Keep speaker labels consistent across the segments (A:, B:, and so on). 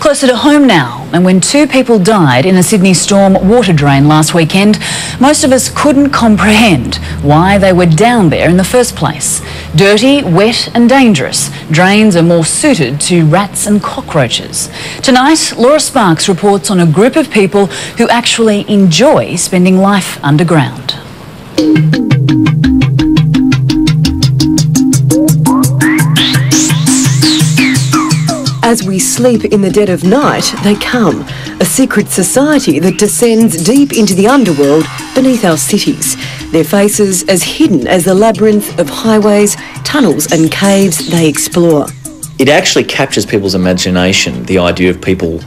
A: Closer to home now, and when 2 people died in a Sydney storm water drain last weekend, most of us couldn't comprehend why they were down there in the first place. Dirty, wet and dangerous, drains are more suited to rats and cockroaches. Tonight, Laura Sparks reports on a group of people who actually enjoy spending life underground.
B: As we sleep in the dead of night, they come, a secret society that descends deep into the underworld beneath our cities, their faces as hidden as the labyrinth of highways, tunnels and caves they explore.
C: It actually captures people's imagination, the idea of people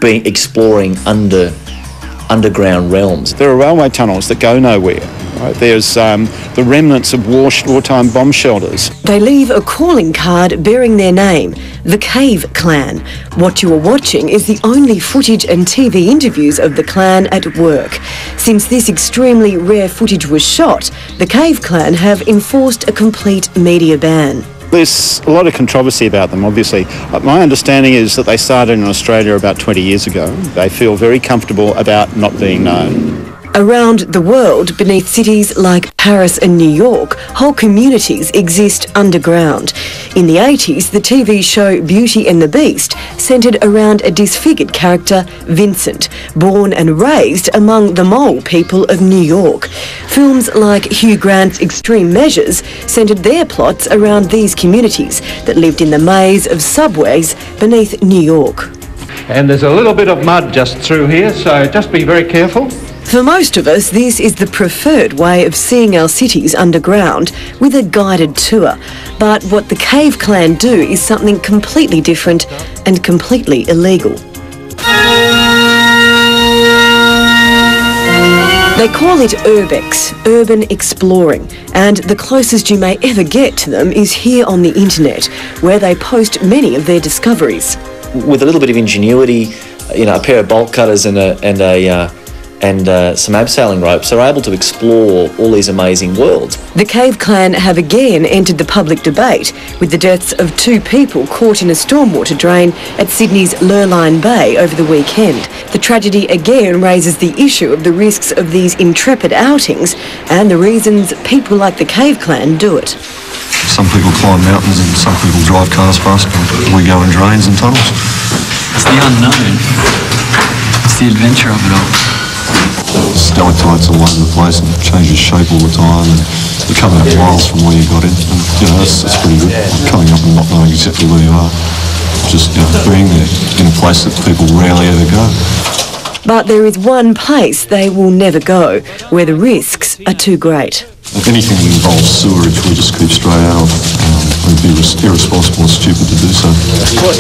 C: exploring underground realms.
D: There are railway tunnels that go nowhere. Right? There's the remnants of wartime bomb shelters.
B: They leave a calling card bearing their name, the Cave Clan. What you are watching is the only footage and TV interviews of the clan at work. Since this extremely rare footage was shot, the Cave Clan have enforced a complete media ban.
D: There's a lot of controversy about them, obviously. My understanding is that they started in Australia about 20 years ago. They feel very comfortable about not being known.
B: Around the world, beneath cities like Paris and New York, whole communities exist underground. In the 80s, the TV show Beauty and the Beast centred around a disfigured character, Vincent, born and raised among the mole people of New York. Films like Hugh Grant's Extreme Measures centred their plots around these communities that lived in the maze of subways beneath New York.
E: And there's a little bit of mud just through here, so just be very careful.
B: For most of us, this is the preferred way of seeing our cities underground, with a guided tour. But what the Cave Clan do is something completely different and completely illegal. They call it URBX, urban exploring, and the closest you may ever get to them is here on the internet, where they post many of their discoveries.
C: With a little bit of ingenuity, a pair of bolt cutters and some abseiling ropes, are able to explore all these amazing worlds. The
B: Cave Clan have again entered the public debate, with the deaths of 2 people caught in a stormwater drain at Sydney's Lurline Bay over the weekend. The tragedy again raises the issue of the risks of these intrepid outings and the reasons people like the Cave Clan do it.
F: Some people climb mountains and some people drive cars past, and we go in drains and tunnels.
G: It's the unknown. It's the adventure of it all.
F: Stalactites all over the place and changes shape all the time, and you come out miles from where you got in, and it's pretty good. Coming up and not knowing exactly where you are, just being there in a place that people rarely ever go.
B: But there is one place they will never go, where the risks are too great.
F: Anything that involves sewerage we just keep straight out of. It would be irresponsible and stupid to do so.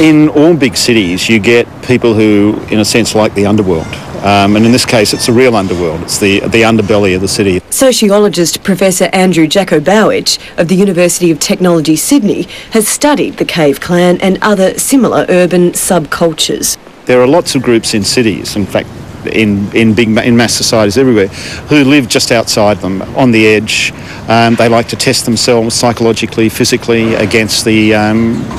D: In all big cities, you get people who, in a sense, like the underworld. And in this case, it's the real underworld. It's the underbelly of the city.
B: Sociologist Professor Andrew Jakobowicz of the University of Technology, Sydney, has studied the Cave Clan and other similar urban subcultures.
D: There are lots of groups in cities, in fact, in mass societies everywhere, who live just outside them, on the edge. They like to test themselves psychologically, physically against the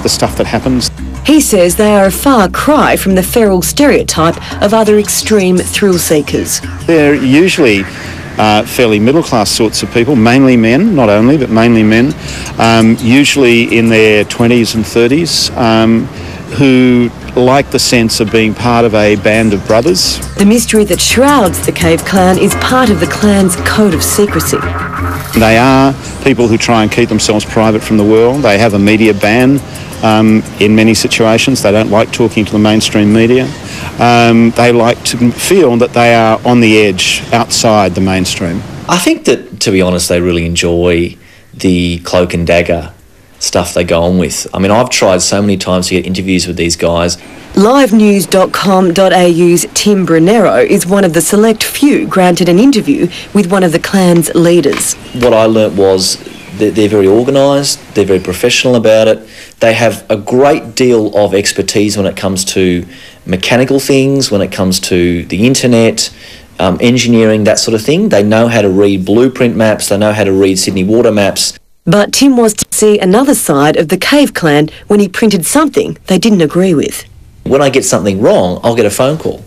D: stuff that happens.
B: He says they are a far cry from the feral stereotype of other extreme thrill seekers.
D: They're usually fairly middle-class sorts of people, mainly men, not only, but mainly men, usually in their 20s and 30s, who like the sense of being part of a band of brothers.
B: The mystery that shrouds the Cave Clan is part of the clan's code of secrecy.
D: They are people who try and keep themselves private from the world. They have a media ban in many situations. They don't like talking to the mainstream media. They like to feel that they are on the edge, outside the mainstream.
C: I think that, to be honest, they really enjoy the cloak and dagger stuff they go on with. I mean, I've tried so many times to get interviews with these guys.
B: Livenews.com.au's Tim Brunero is one of the select few granted an interview with one of the clan's leaders.
C: What I learnt was that they're very organised, they're very professional about it, they have a great deal of expertise when it comes to mechanical things, when it comes to the internet, engineering, that sort of thing. They know how to read blueprint maps, they know how to read Sydney water maps.
B: But Tim was to see another side of the Cave Clan when he printed something they didn't agree with.
C: When I get something wrong, I'll get a phone call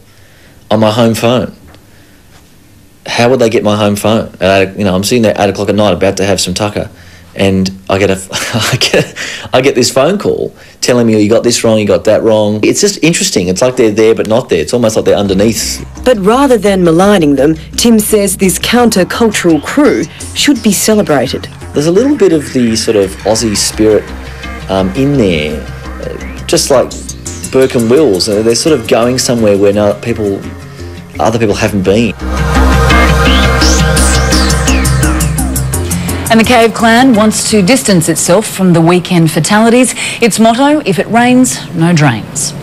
C: on my home phone. How would they get my home phone? I'm sitting there at 8 o'clock at night about to have some tucker, and I get this phone call telling me, you got this wrong, you got that wrong. It's just interesting. It's like they're there but not there. It's almost like they're underneath.
B: But rather than maligning them, Tim says this counter-cultural crew should be celebrated.
C: There's a little bit of the sort of Aussie spirit in there, just like Burke and Wills. They're sort of going somewhere where other people haven't been.
A: And the Cave Clan wants to distance itself from the weekend fatalities. Its motto, if it rains, no drains.